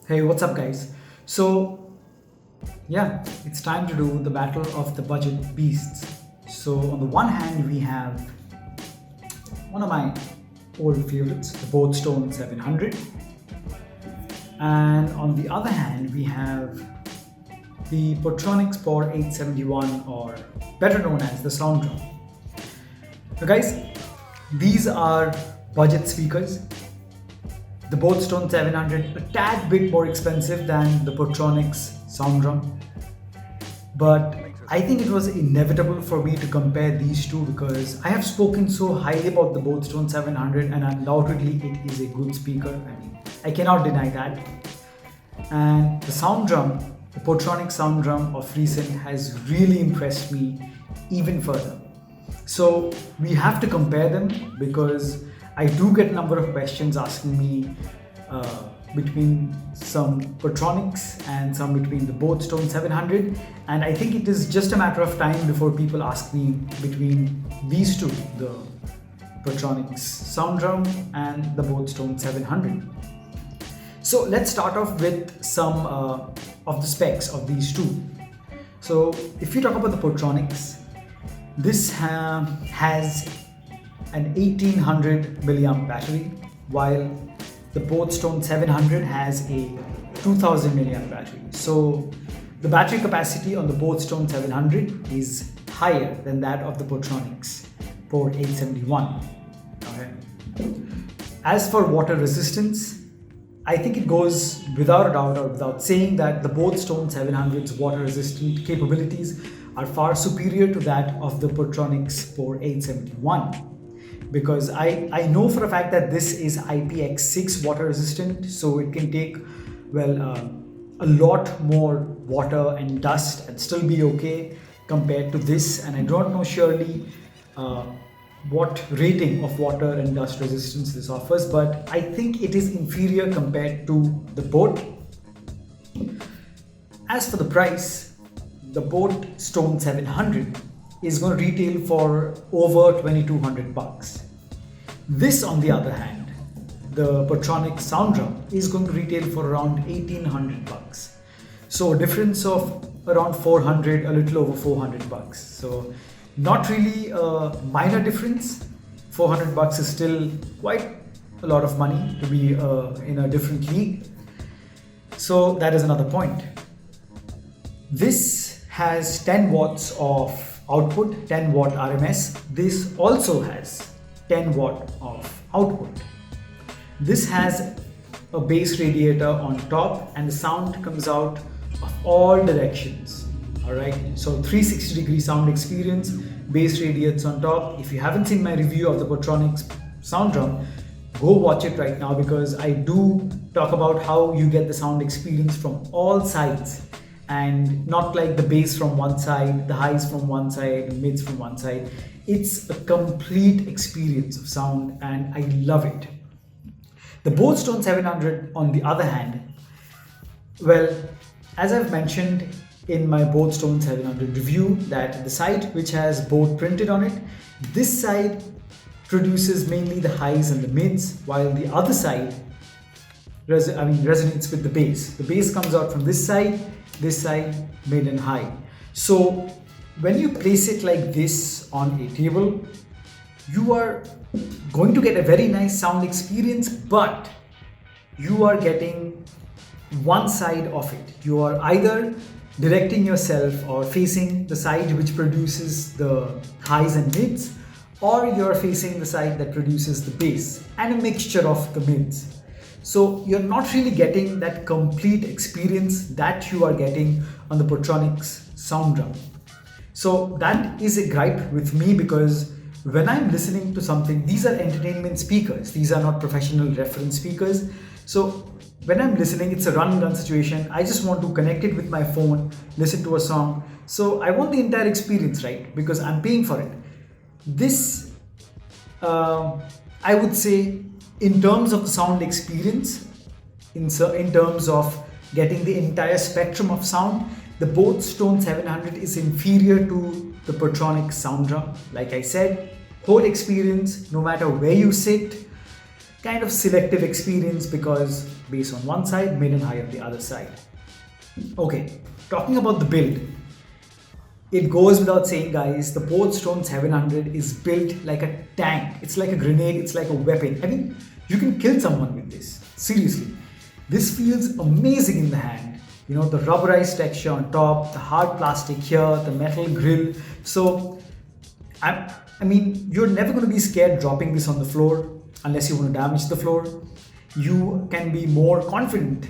Hey, what's up, guys? So, yeah, it's time to do the battle of the budget beasts. So, on the one hand, we have one of my old favorites, the boAt 700, and on the other hand, we have the Portronics POR 871, or better known as the Sound Drum. Now, guys, these are budget speakers. The boAt 700, a tad bit more expensive than the Portronics Sound Drum, but I think it was inevitable for me to compare these two because I have spoken so highly about the boAt 700 and undoubtedly it is a good speaker. I mean, I cannot deny that. And the Sound Drum, the Portronics Sound Drum of recent has really impressed me even further. So we have to compare them because I do get a number of questions asking me between some Portronics and some between the boAt 700, and I think it is just a matter of time before people ask me between these two, the Portronics Sound Drum and the boAt 700. So let's start off with some of the specs of these two. So if you talk about the Portronics, this has an 1800 milliamp battery, while the boAt 700 has a 2000 milliamp battery. So the battery capacity on the boAt 700 is higher than that of the Portronics POR 871. Okay. As for water resistance, I think it goes without a doubt or without saying that the boAt 700's water resistant capabilities are far superior to that of the Portronics POR 871. Because I know for a fact that this is IPX6 water resistant, so it can take, a lot more water and dust and still be okay compared to this. And I don't know surely what rating of water and dust resistance this offers, but I think it is inferior compared to the boAt. As for the price, the boAt 700 is going to retail for over 2200 bucks. This, on the other hand, the Portronics Sound Drum is going to retail for around 1800 bucks. So a difference of around 400, a little over 400 bucks. So not really a minor difference. 400 bucks is still quite a lot of money to be in a different league. So that is another point. This has 10 watts of output, 10 watt RMS. This also has 10 watt of output. This has a bass radiator on top and the sound comes out of all directions. Alright, so 360-degree sound experience, bass radiates on top. If you haven't seen my review of the Portronics Sound Drum, go watch it right now because I do talk about how you get the sound experience from all sides. And not like the bass from one side, the highs from one side, the mids from one side. It's a complete experience of sound and I love it. The boAt 700, on the other hand, as I've mentioned in my boAt 700 review, that the side which has boAt printed on it, this side produces mainly the highs and the mids, while the other side resonates with the bass. The bass comes out from this side, mid and high. So when you place it like this on a table, you are going to get a very nice sound experience, but you are getting one side of it. You are either directing yourself or facing the side which produces the highs and mids, or you're facing the side that produces the bass and a mixture of the mids. So you're not really getting that complete experience that you are getting on the Portronics Sound Drum. So that is a gripe with me because when I'm listening to something, these are entertainment speakers. These are not professional reference speakers. So when I'm listening, it's a run and gun situation. I just want to connect it with my phone, listen to a song. So I want the entire experience, right? Because I'm paying for it. This, I would say, in terms of the sound experience, in terms of getting the entire spectrum of sound, the boAt 700 is inferior to the Portronics Sound Drum. Like I said, whole experience, no matter where you sit, kind of selective experience because bass on one side, mid and high on the other side. Okay, talking about the build, it goes without saying, guys, the Portronics 700 is built like a tank. It's like a grenade, it's like a weapon. I mean, you can kill someone with this. Seriously. This feels amazing in the hand. You know, the rubberized texture on top, the hard plastic here, the metal grill. So, I mean, you're never going to be scared dropping this on the floor unless you want to damage the floor. You can be more confident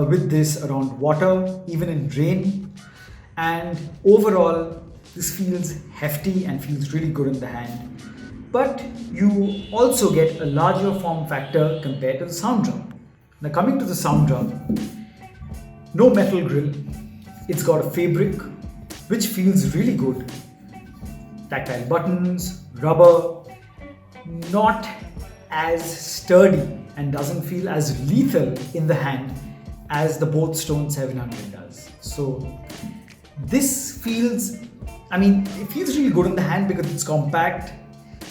with this around water, even in rain. And overall, this feels hefty and feels really good in the hand. But you also get a larger form factor compared to the sound drum. Now coming to the sound drum, no metal grill. It's got a fabric which feels really good. Tactile buttons, rubber, not as sturdy and doesn't feel as lethal in the hand as the Portronics 700 does. So this feels, I mean, it feels really good in the hand because it's compact,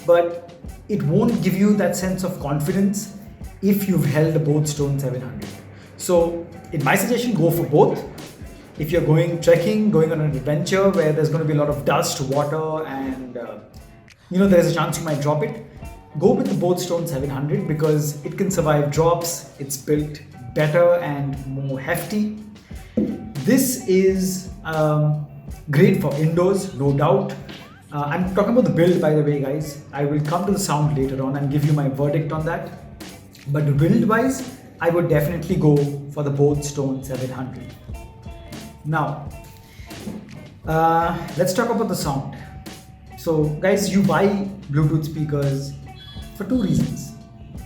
but it won't give you that sense of confidence if you've held the Portronics 700. So in my suggestion, go for both. If you're going trekking, going on an adventure where there's going to be a lot of dust, water, and there's a chance you might drop it, go with the Portronics 700 because it can survive drops. It's built better and more hefty. This is great for indoors, no doubt. I'm talking about the build, by the way, guys. I will come to the sound later on and give you my verdict on that. But build wise, I would definitely go for the Portronics 700. Now, let's talk about the sound. So guys, you buy Bluetooth speakers for two reasons.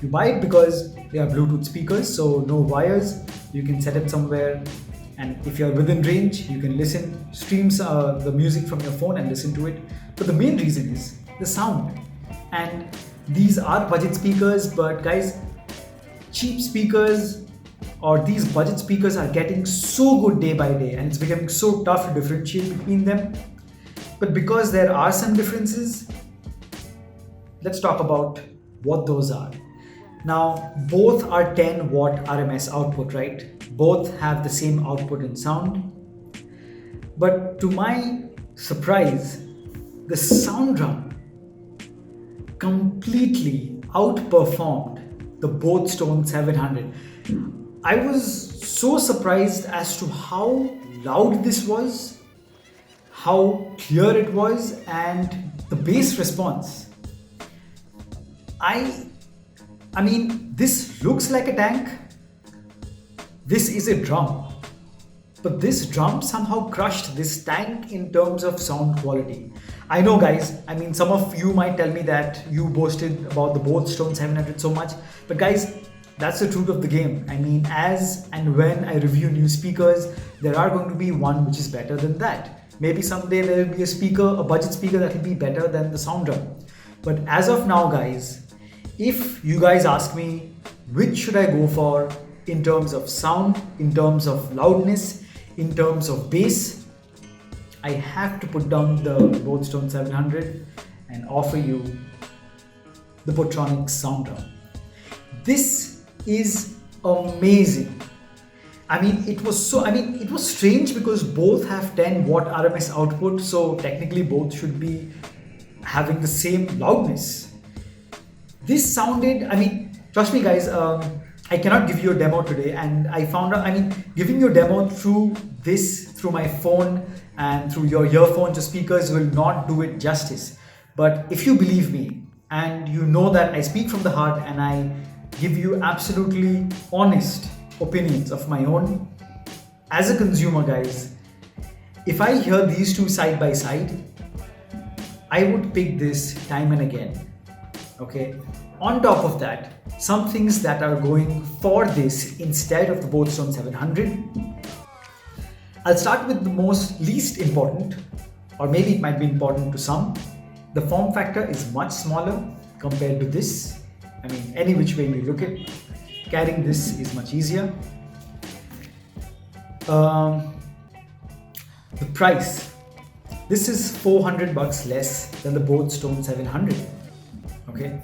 You buy it because they are Bluetooth speakers, so no wires. You can set it somewhere, and if you're within range, you can stream the music from your phone and listen to it. But the main reason is the sound. And these are budget speakers, but guys, cheap speakers or these budget speakers are getting so good day by day, and it's becoming so tough to differentiate between them. But because there are some differences, let's talk about what those are. Now, both are 10 watt RMS output, right? Both have the same output in sound. But to my surprise, the sound drum completely outperformed the Portronics 700. I was so surprised as to how loud this was, how clear it was, and the bass response. I mean, this looks like a tank. This is a drum. But this drum somehow crushed this tank in terms of sound quality. I know, guys, I mean, some of you might tell me that you boasted about the Portronics 700 so much, but guys, that's the truth of the game. I mean, as and when I review new speakers, there are going to be one which is better than that. Maybe someday there will be a budget speaker that will be better than the sound drum. But as of now, guys, if you guys ask me which should I go for in terms of sound, in terms of loudness, in terms of bass, I have to put down the Portronics 700 and offer you the Portronics Sound Drum. This is amazing. I mean, it was strange because both have 10 watt RMS output, so technically both should be having the same loudness. This sounded, I mean, trust me guys, I cannot give you a demo today, and I found out, I mean, giving you a demo through my phone and through your earphones or speakers will not do it justice. But if you believe me and you know that I speak from the heart and I give you absolutely honest opinions of my own, as a consumer, guys, if I hear these two side by side, I would pick this time and again. Okay. On top of that, some things that are going for this instead of the Portronics 700. I'll start with the least important, or maybe it might be important to some. The form factor is much smaller compared to this. I mean, any which way you look at it, carrying this is much easier. The price. This is $400 less than the Portronics 700. Okay.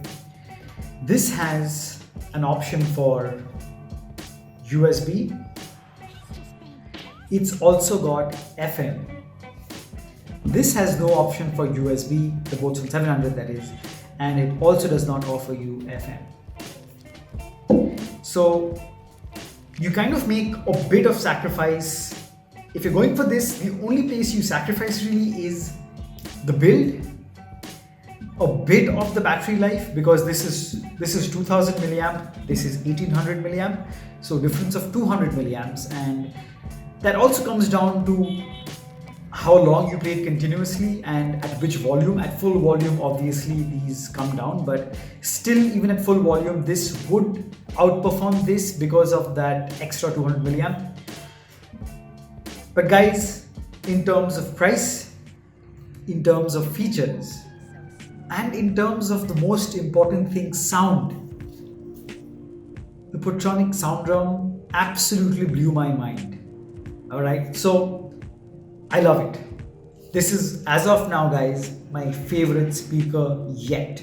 This has an option for USB. It's also got FM. This has no option for USB, the boAt Stone 700 that is, and it also does not offer you FM. So you kind of make a bit of sacrifice. If you're going for this, the only place you sacrifice really is the build, a bit of the battery life, because this is 2000 milliamp, this is 1800 milliamp, so difference of 200 milliamps, and that also comes down to how long you play it continuously and at which volume. At full volume, obviously these come down, but still, even at full volume, this would outperform this because of that extra 200 milliamp. But guys, in terms of price, in terms of features, and in terms of the most important thing, sound, the Portronics Sound Drum absolutely blew my mind. Alright, so I love it. This is, as of now guys, my favorite speaker yet.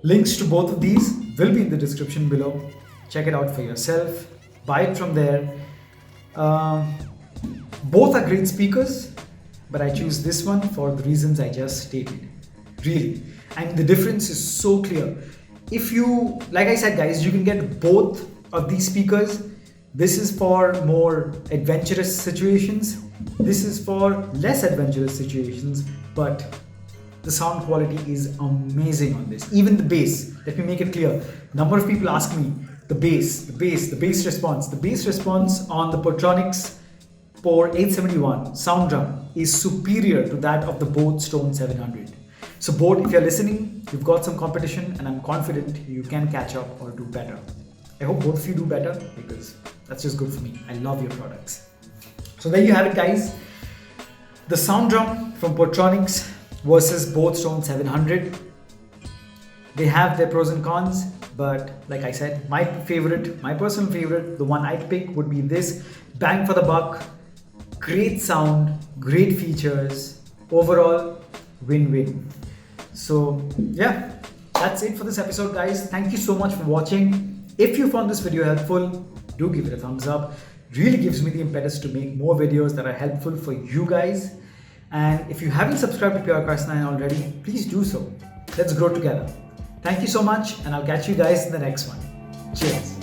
Links to both of these will be in the description below. Check it out for yourself. Buy it from there. Both are great speakers, but I choose this one for the reasons I just stated. Really. And the difference is so clear. If you, like I said guys, you can get both of these speakers. This is for more adventurous situations. This is for less adventurous situations, but the sound quality is amazing on this. Even the bass, let me make it clear. Number of people ask me, the bass response. The bass response on the Portronics POR 871 Sound Drum is superior to that of the boAt Stone 700. So boAt, if you're listening, you've got some competition, and I'm confident you can catch up or do better. I hope both of you do better, because that's just good for me. I love your products. So there you have it guys. The sound drum from Portronics versus boAt Stone 700. They have their pros and cons, but like I said, my personal favorite, the one I'd pick would be this. Bang for the buck, great sound, great features, overall win-win. So yeah, that's it for this episode guys. Thank you so much for watching. If you found this video helpful, do give it a thumbs up. Really gives me the impetus to make more videos that are helpful for you guys. And if you haven't subscribed to PRcast 9 already, please do so. Let's grow together. Thank you so much, and I'll catch you guys in the next one. Cheers.